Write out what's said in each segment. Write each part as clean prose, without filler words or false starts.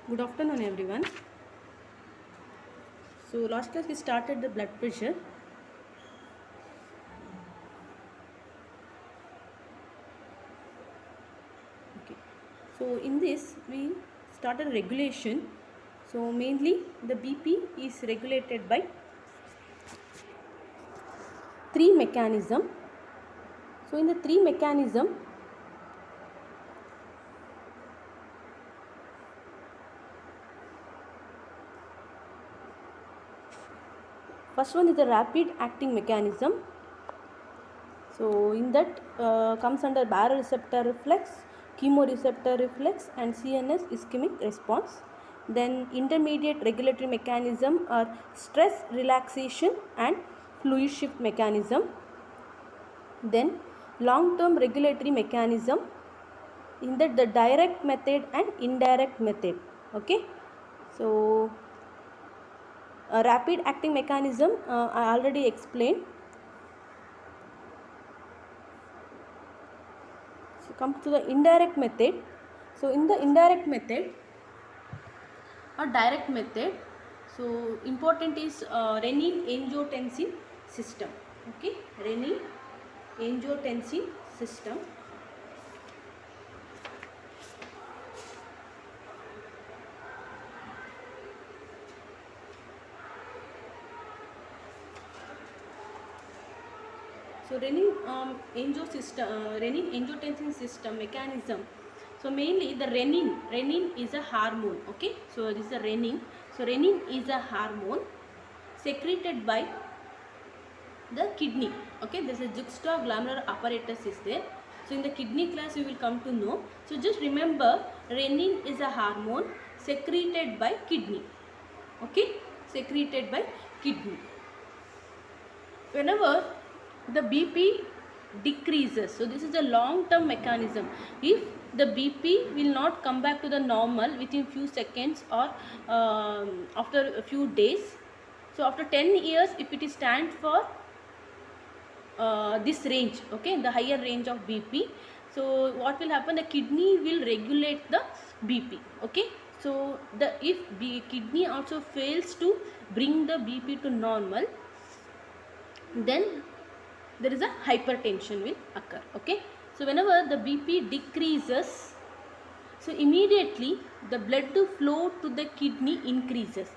Good afternoon, everyone. So, last class we started the blood pressure. Okay. So, in this we started regulation. So, mainly the BP is regulated by three mechanism. So, in the three mechanism, first one is the rapid acting mechanism. So, in that comes under baroreceptor reflex, chemoreceptor reflex, and CNS ischemic response. Then intermediate regulatory mechanism are stress relaxation and fluid shift mechanism. Then long-term regulatory mechanism, in that the direct method and indirect method. Okay. So a rapid acting mechanism I already explained. So come to the indirect method. So in the indirect method or direct method, so important is renin angiotensin system. Okay, renin angiotensin system. So renin angiotensin system mechanism. So mainly the renin is a hormone. Okay, so this is a renin. So renin is a hormone secreted by the kidney. Okay, there's a juxtaglomerular apparatus is there. So in the kidney class you will come to know. So just remember, renin is a hormone secreted by kidney. Okay, secreted by kidney. Whenever the BP decreases, so this is a long term mechanism. If the BP will not come back to the normal within few seconds or after a few days, so after 10 years, if it is stand for this range, okay, the higher range of BP, so what will happen, the kidney will regulate the BP. Okay, so the if kidney also fails to bring the BP to normal, then there is a hypertension will occur. Okay, so whenever the BP decreases, so immediately the blood flow to the kidney decreases.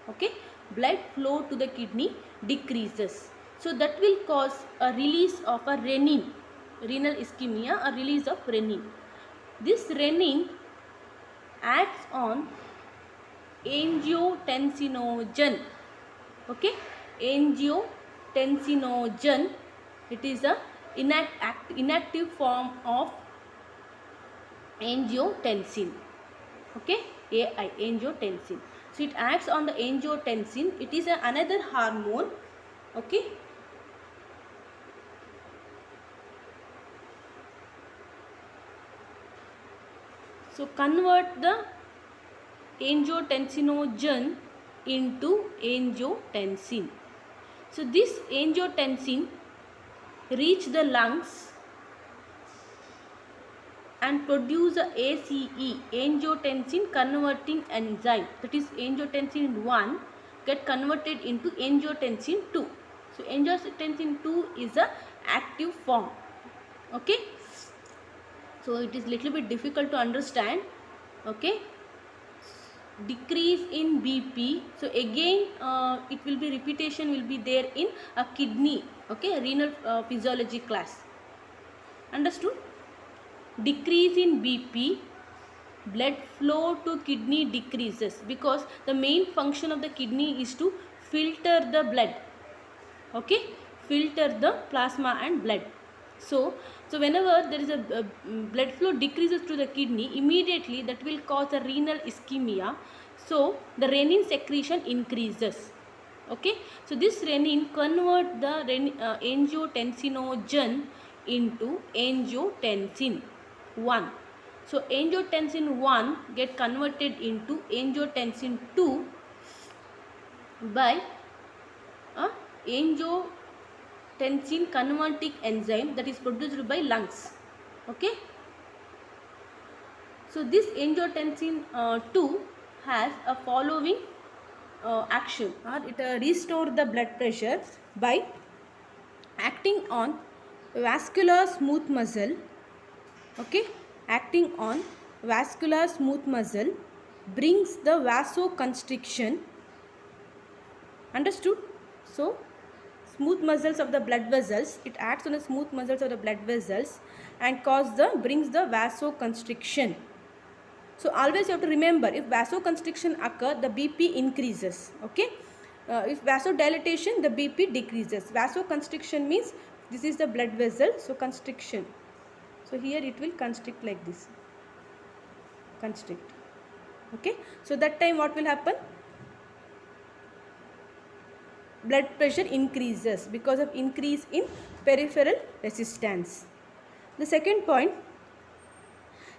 Okay, blood flow to the kidney decreases, so that will cause a release of a renin, renal ischemia, a release of renin. This renin acts on angiotensinogen. Okay, angiotensinogen, it is a inactive form of angiotensin. Okay, AI, angiotensin. So it acts on the angiotensin. It is another hormone. Okay, so convert the angiotensinogen into angiotensin. So this angiotensin reach the lungs and produce a ACE, angiotensin converting enzyme, that is angiotensin 1 get converted into angiotensin 2. So angiotensin 2 is a active form. Okay, so it is little bit difficult to understand. Okay, decrease in BP, so again it will be repetition will be there in a kidney. Okay, renal physiology class. Understood? Decrease in BP, blood flow to kidney decreases, because the main function of the kidney is to filter the blood. Okay, filter the plasma and blood. So whenever there is a blood flow decreases to the kidney, immediately that will cause a renal ischemia, so the renin secretion increases. Okay, so this renin convert the angiotensinogen into angiotensin 1. So angiotensin 1 get converted into angiotensin 2 by angiotensin converting enzyme that is produced by lungs. Okay, So this angiotensin 2 has a following action, or it restore the blood pressure by acting on vascular smooth muscle. Okay, acting on vascular smooth muscle brings the vasoconstriction. Understood? So smooth muscles of the blood vessels, it acts on the smooth muscles of the blood vessels and brings the vasoconstriction. So always you have to remember, if vasoconstriction occur, the BP increases. Okay, if vasodilatation, the BP decreases. Vasoconstriction means this is the blood vessel, so constriction. So here it will constrict like this, constrict. Okay, so that time what will happen? Blood pressure increases because of increase in peripheral resistance. The second point,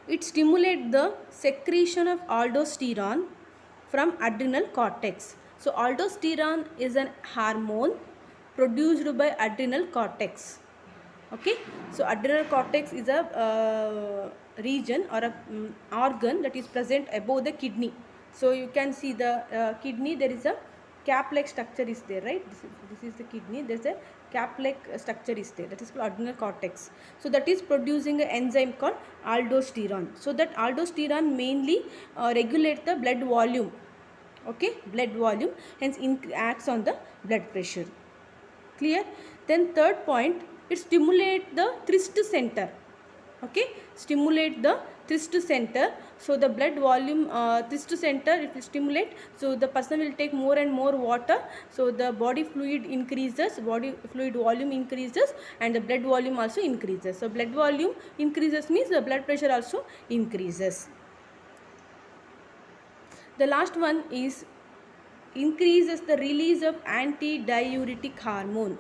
it stimulates the secretion of aldosterone from adrenal cortex. So aldosterone is an hormone produced by adrenal cortex. Okay, so adrenal cortex is a region or a organ that is present above the kidney. So you can see the kidney, there is a cap-like structure is there, right? This is the kidney. There is a cap-like structure is there, that is called adrenal cortex. So that is producing an enzyme called aldosterone. So that aldosterone mainly regulates the blood volume. Okay, blood volume, hence acts on the blood pressure. Clear? Then third point, it stimulates the thirst center. Okay, stimulate the thirst center. So the blood volume, thirst center, it will stimulate. So the person will take more and more water. So the body fluid increases, body fluid volume increases, and the blood volume also increases. So blood volume increases means the blood pressure also increases. The last one is increases the release of antidiuretic hormone.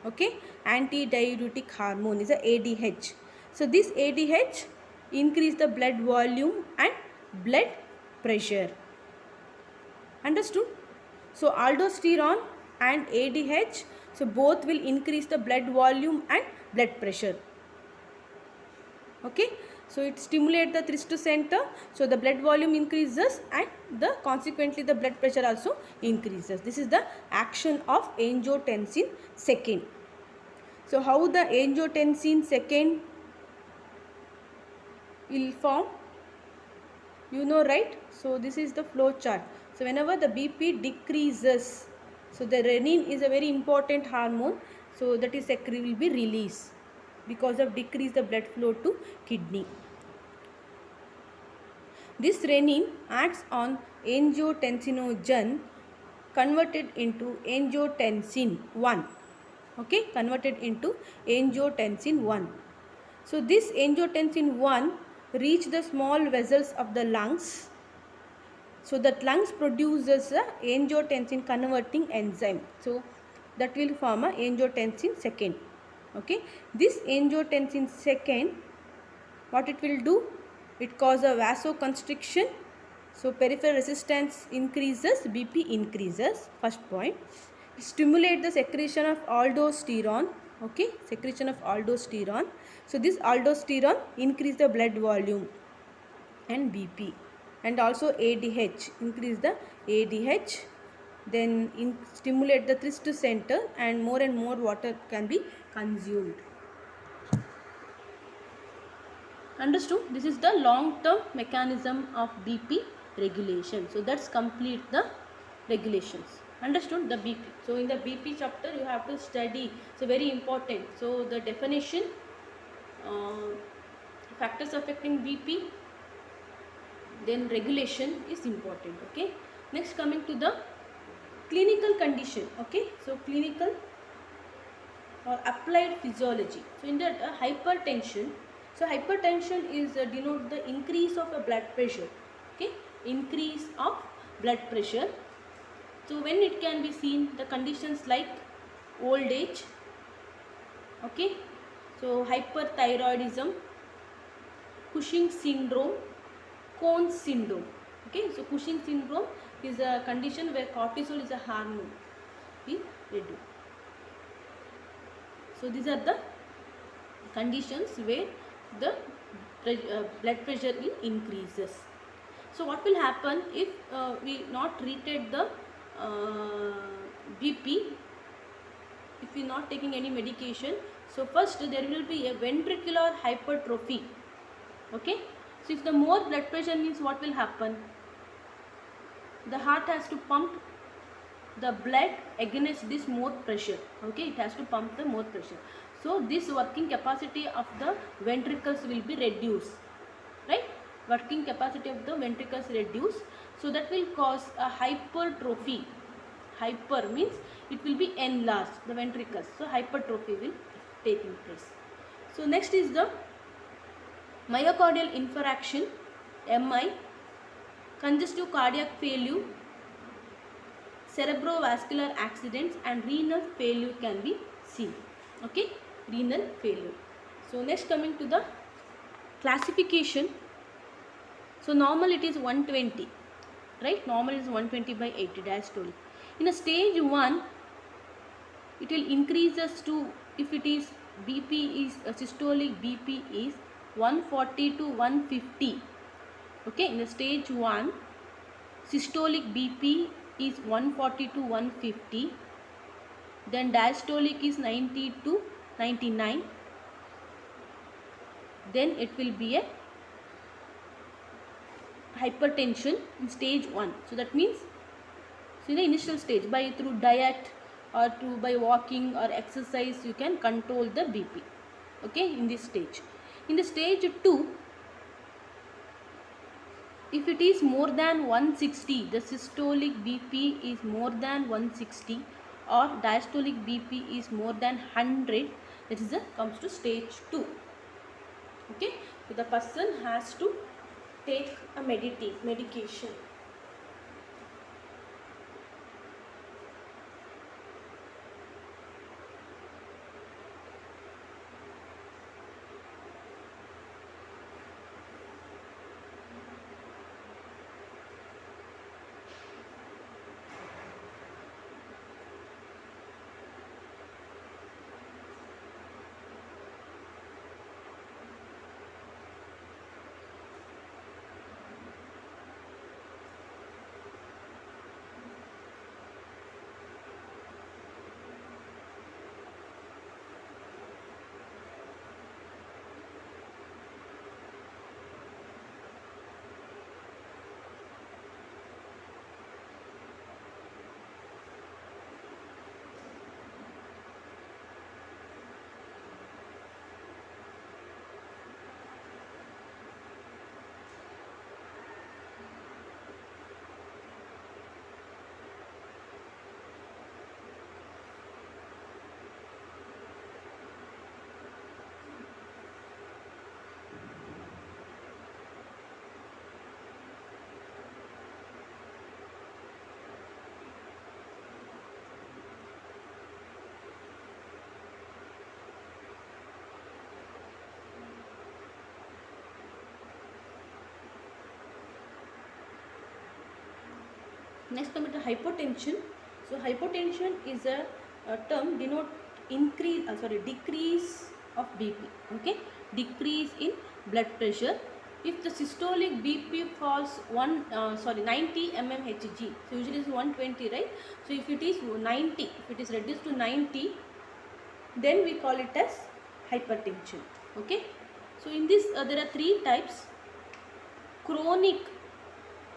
Okay, antidiuretic hormone is a ADH. So this ADH increase the blood volume and blood pressure. Understood? So aldosterone and ADH, so both will increase the blood volume and blood pressure. Okay, so it stimulates the thirst center, so the blood volume increases and consequently the blood pressure also increases. This is the action of angiotensin second. So how the angiotensin second will form? You know, right? So this is the flow chart. So whenever the BP decreases, so the renin is a very important hormone, so that is will be released because of decrease the blood flow to kidney. This renin acts on angiotensinogen converted into angiotensin 1. Okay, converted into angiotensin 1. So this angiotensin 1 reach the small vessels of the lungs. So that lungs produces a angiotensin converting enzyme. So that will form a angiotensin second. Okay, this angiotensin second, what it will do? It causes a vasoconstriction. So peripheral resistance increases, BP increases. First point. It stimulates the secretion of aldosterone. Okay, secretion of aldosterone. So this aldosterone increase the blood volume and BP, and also ADH, increase the ADH, then stimulate the thirst center, and more water can be consumed. Understood? This is the long-term mechanism of BP regulation. So that's complete the regulations. Understood? The BP. So in the BP chapter you have to study. So very important. So the definition, factors affecting BP, then regulation is important. Okay. Next, coming to the clinical condition. Okay. So clinical or applied physiology. So in that hypertension. So hypertension is denote the increase of a blood pressure. Okay, increase of blood pressure. So when it can be seen, the conditions like old age. Okay, so hyperthyroidism, Cushing syndrome, Cone syndrome. Okay, so Cushing syndrome is a condition where cortisol is a hormone be reduced. So these are the conditions where the blood pressure will increases. So what will happen if we not treated the BP, if we not taking any medication? So first there will be a ventricular hypertrophy. Okay, so if the more blood pressure means what will happen? The heart has to pump the blood against this more pressure. Okay, it has to pump the more pressure. So this working capacity of the ventricles will be reduced, right? Working capacity of the ventricles reduce, so that will cause a hypertrophy. Hyper means it will be enlarged, the ventricles, so hypertrophy will taking place. So next is the myocardial infarction, MI, congestive cardiac failure, cerebrovascular accidents, and renal failure can be seen. Okay, renal failure. So next, coming to the classification. So normal it is 120, right? Normal is 120 by 80 diastolic. In a stage 1, it will increases to, if it is BP is systolic BP is 140 to 150. Okay, in the stage 1, systolic BP is 140 to 150. Then diastolic is 90 to 99. Then it will be a hypertension in stage 1. So that means, so in the initial stage, by through diet or by walking or exercise, you can control the BP. Okay, in this stage. In the stage 2, if it is more than 160, the systolic BP is more than 160 or diastolic BP is more than 100, that is comes to stage 2. Okay, so the person has to take a medication. Next, coming to hypotension. So hypotension is a term denote decrease of BP. Okay, decrease in blood pressure. If the systolic BP falls 90 mmHg, so usually it is 120, right? So if it is 90, if it is reduced to 90, then we call it as hypertension. Okay, so in this there are 3 types.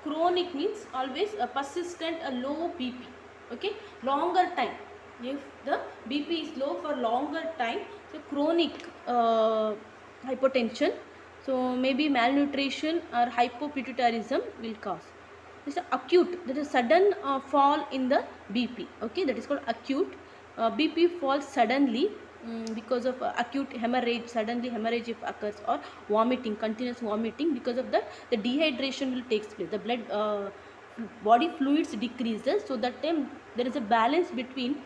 Chronic means always a persistent, a low BP. Okay, longer time. If the BP is low for longer time, so chronic hypotension. So maybe malnutrition or hypopituitarism will cause. This is acute. That is sudden fall in the BP. Okay, that is called acute. BP falls suddenly because of acute hemorrhage, suddenly hemorrhage if occurs, or vomiting, continuous vomiting. Because of that, the dehydration will take place. The blood body fluids decreases, so that time there is a balance between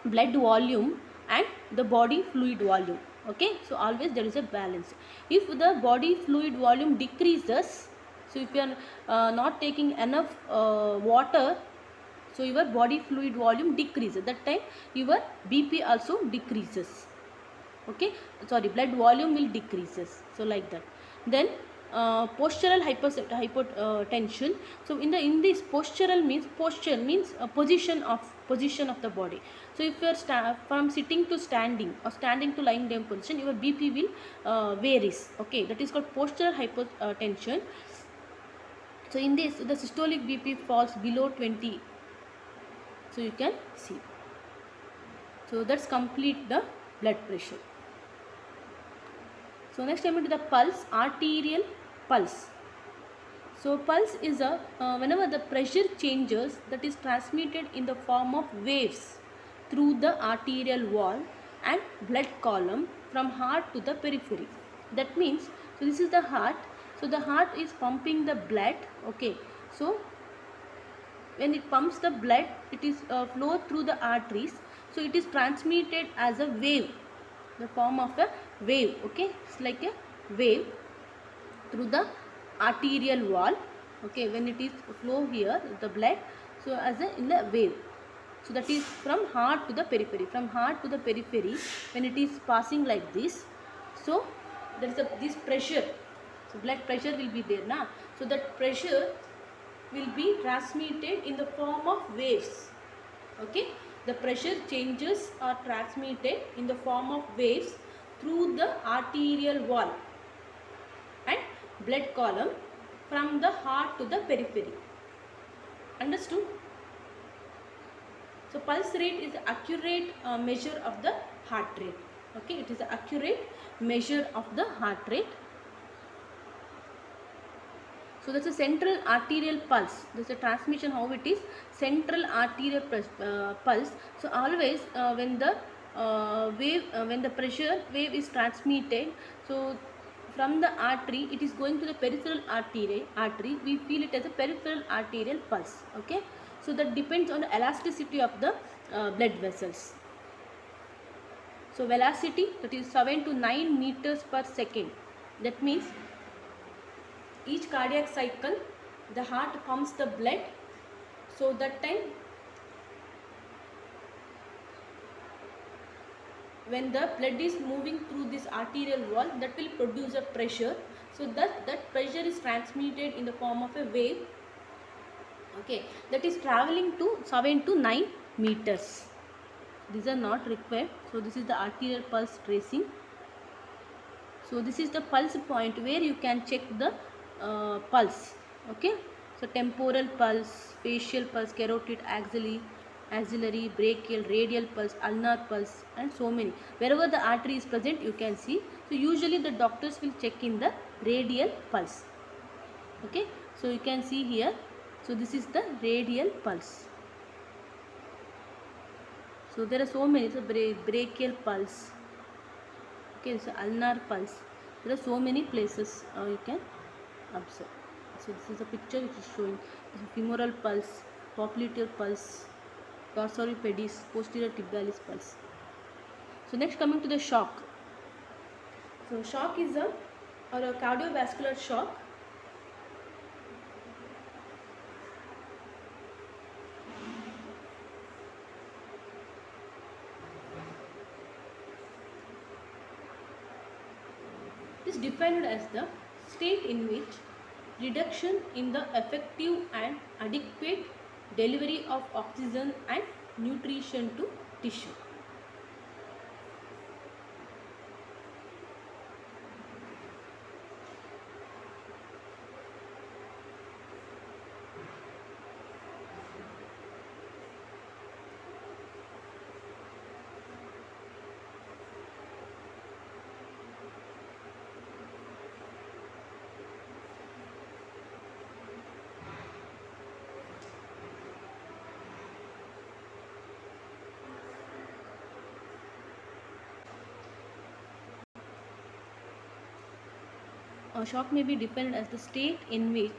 blood volume and the body fluid volume. Okay, so always there is a balance. If the body fluid volume decreases, so if you are not taking enough water, so your body fluid volume decreases. That time your BP also decreases. Okay, sorry, blood volume will decreases. So like that. Then postural hypotension. So in this postural means, posture means position of the body. So if you are from sitting to standing or standing to lying down position, your BP will varies. Okay, that is called postural hypotension. So in this, the systolic BP falls below 20. So you can see. So that's complete the blood pressure. So next coming to the pulse, arterial pulse. So pulse is a whenever the pressure changes, that is transmitted in the form of waves through the arterial wall and blood column from heart to the periphery. That means, so this is the heart. So the heart is pumping the blood. Okay. So when it pumps the blood, it is flow through the arteries. So it is transmitted as a wave, the form of a wave. Okay, it's like a wave through the arterial wall. Okay, when it is flow here the blood, so as a in the wave. So that is from heart to the periphery. From heart to the periphery, when it is passing like this, so there is this pressure. So blood pressure will be there now. So that pressure will be transmitted in the form of waves. Okay, the pressure changes are transmitted in the form of waves through the arterial wall and blood column from the heart to the periphery. Understood? So pulse rate is accurate measure of the heart rate. Okay, it is an accurate measure of the heart rate. So that's a central arterial pulse. That's a transmission, how it is, central arterial pulse. So always when the when the pressure wave is transmitted, so from the artery it is going to the peripheral artery, we feel it as a peripheral arterial pulse. Okay, so that depends on the elasticity of the blood vessels. So velocity, that is 7 to 9 meters per second. That means each cardiac cycle the heart pumps the blood. So that time when the blood is moving through this arterial wall, that will produce a pressure. So that pressure is transmitted in the form of a wave. Okay, that is traveling to 7 to 9 meters. These are not required. So this is the arterial pulse tracing. So this is the pulse point where you can check the pulse. Okay, so temporal pulse, facial pulse, carotid, axillary, brachial, radial pulse, ulnar pulse, and so many. Wherever the artery is present, you can see. So usually the doctors will check in the radial pulse. Okay, so you can see here. So this is the radial pulse. So there are so many. So brachial pulse. Okay, so ulnar pulse. There are so many places you can observe. So this is a picture which is showing femoral pulse, popliteal pulse, dorsal pedis, posterior tibialis pulse. So next coming to the shock. So shock is a cardiovascular shock. Is defined as the state in which reduction in the effective and adequate delivery of oxygen and nutrition to tissue. A shock may be defined as the state in which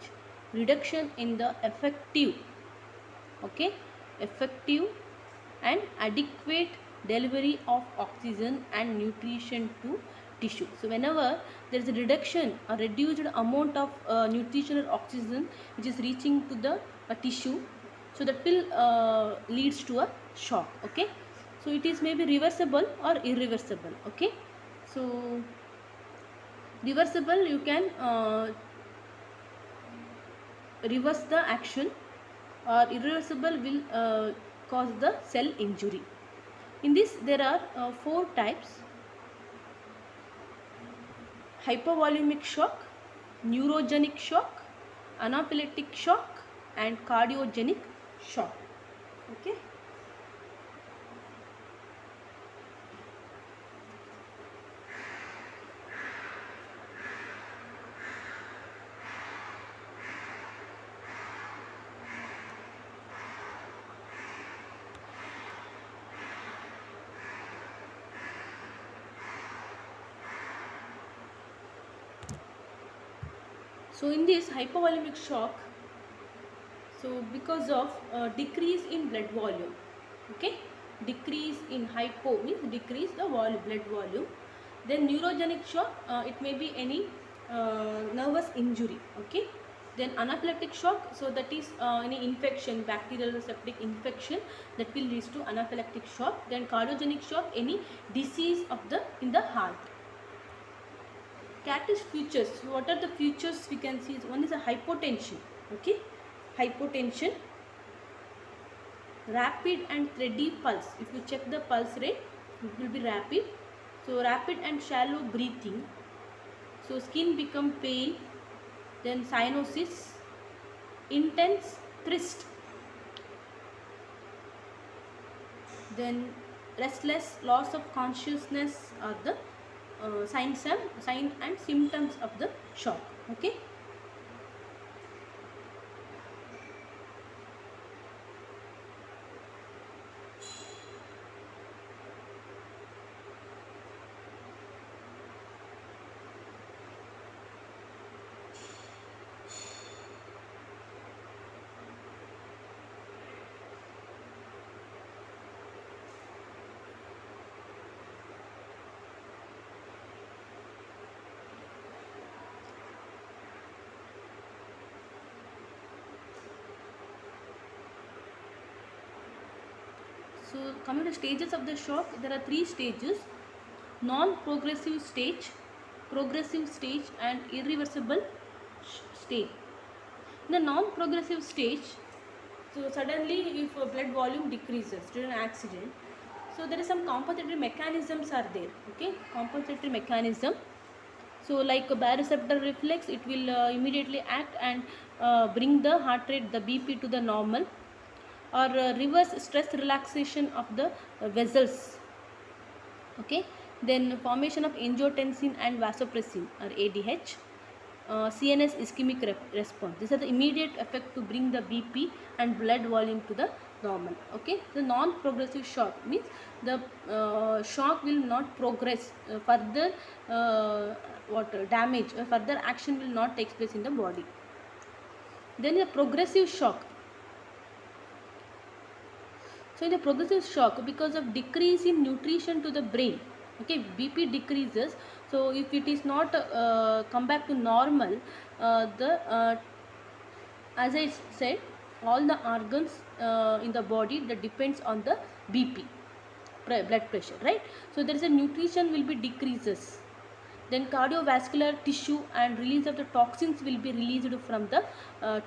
reduction in the effective and adequate delivery of oxygen and nutrition to tissue. So whenever there is a reduction, a reduced amount of nutrition or oxygen which is reaching to the tissue, so that will leads to a shock. Okay, so it is maybe reversible or irreversible. Okay, so Reversible, you can reverse the action, or irreversible will cause the cell injury. In this there are 4 types: hypovolumic shock, neurogenic shock, anaphylactic shock, and cardiogenic shock. Okay. So in this hypovolemic shock, so because of decrease in blood volume, okay, decrease in hypo means decrease the blood volume. Then neurogenic shock, it may be any nervous injury, okay. Then anaphylactic shock, so that is any infection, bacterial or septic infection, that will lead to anaphylactic shock. Then cardiogenic shock, any disease of the in the heart. Catalyst features, what are the features we can see? One is a hypotension, okay, hypotension, rapid and thready pulse. If you check the pulse rate, it will be rapid. So rapid and shallow breathing, so skin become pale. Then cyanosis, intense thirst, then restless, loss of consciousness are the signs and symptoms of the shock, okay. So coming to stages of the shock, there are 3 stages: non-progressive stage, progressive stage, and irreversible stage. In the non-progressive stage, so suddenly if blood volume decreases during an accident, so there is some compensatory mechanisms are there, okay, compensatory mechanism. So like a baroreceptor reflex, it will immediately act and bring the heart rate, the BP, to the normal, or reverse stress relaxation of the vessels, okay. Then formation of angiotensin and vasopressin, or ADH, CNS ischemic response. These are the immediate effect to bring the BP and blood volume to the normal, okay. The non-progressive shock means the shock will not progress, further damage or further action will not take place in the body. Then the progressive shock. So in the progressive shock, because of decrease in nutrition to the brain, okay, BP decreases. So if it is not come back to normal, as I said, all the organs in the body, that depends on the BP, blood pressure, right? So there is a nutrition will be decreases. Then cardiovascular tissue and release of the toxins will be released from the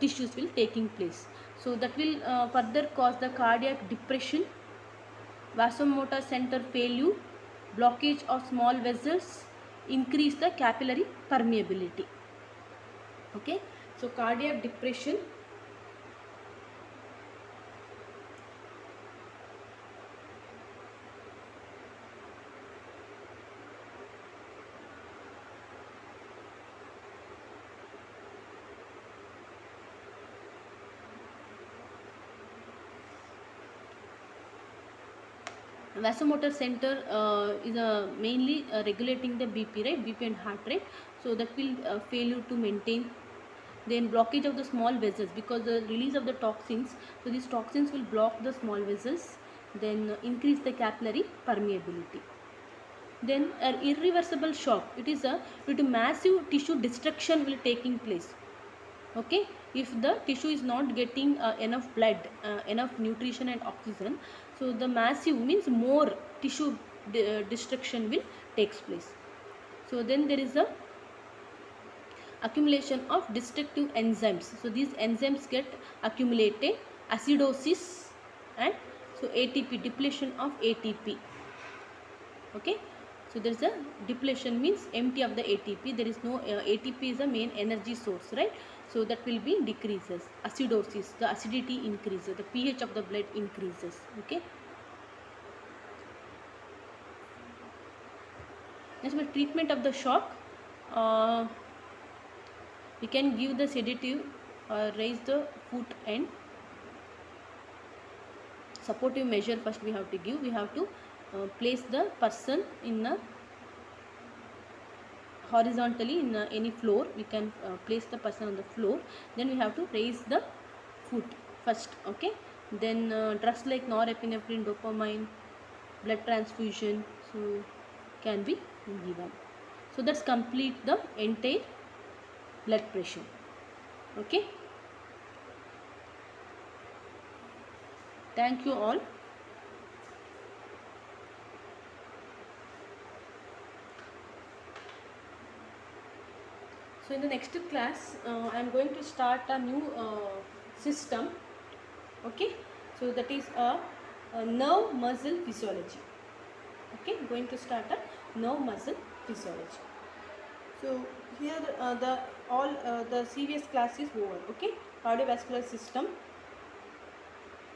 tissues will taking place. So that will further cause the cardiac depression, vasomotor center failure, blockage of small vessels, increase the capillary permeability, okay. So cardiac depression, vasomotor center is mainly regulating the BP, right, BP and heart rate. So that will failure to maintain. Then blockage of the small vessels, because the release of the toxins, so these toxins will block the small vessels. Then increase the capillary permeability. Then an irreversible shock, it is a due to massive tissue destruction will taking place, okay. If the tissue is not getting enough blood, enough nutrition and oxygen, so the massive means more tissue destruction will takes place. So then there is a accumulation of destructive enzymes. So these enzymes get accumulated, acidosis, and so ATP, depletion of ATP. Okay, so there is a depletion, means empty of the ATP. There is no ATP is the main energy source, right? So that will be decreases. Acidosis, the acidity increases, the pH of the blood increases. Okay, next, the treatment of the shock. We can give the sedative, raise the foot, and supportive measure. First we have to give, we have to place the person in a horizontally in any floor. We can place the person on the floor. Then we have to raise the foot first. Okay, then drugs like norepinephrine, dopamine, blood transfusion, so can be given. So that's complete the entire blood pressure. Okay, thank you all. So in the next class, I am going to start a new system. Okay, so that is a nerve muscle physiology. Okay, going to start a nerve muscle physiology. So here the previous class is over. Okay, cardiovascular system.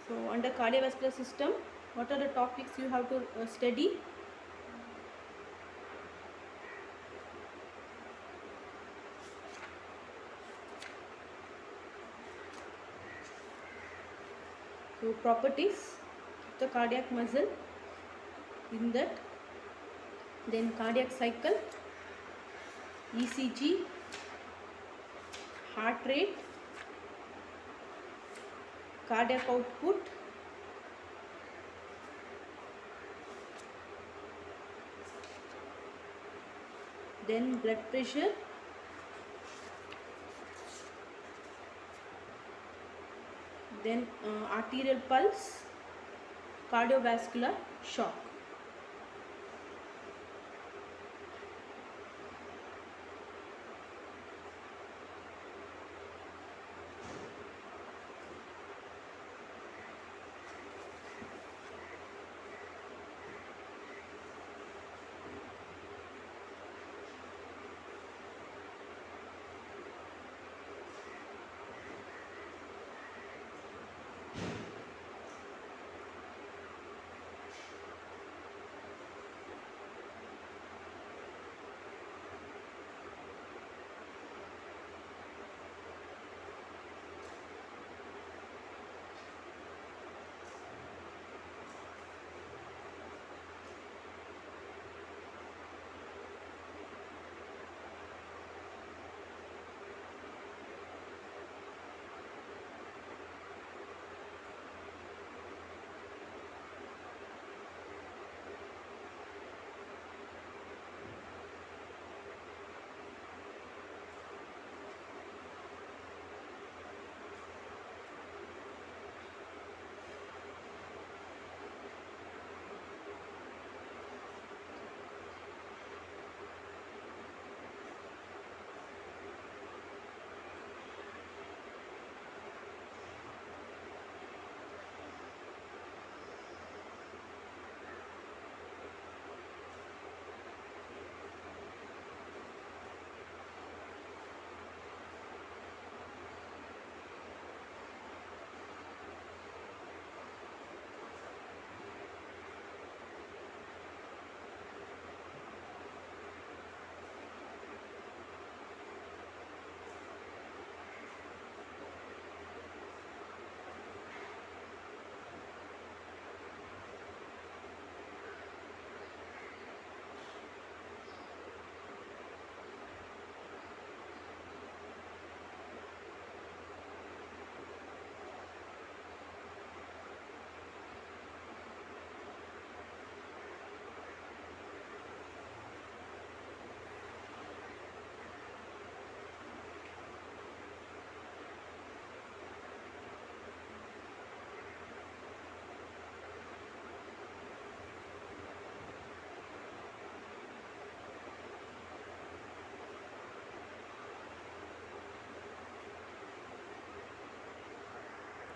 So under cardiovascular system, what are the topics you have to study? So properties of the cardiac muscle, in that, then cardiac cycle, ECG, heart rate, cardiac output, then blood pressure, then arterial pulse, cardiovascular shock.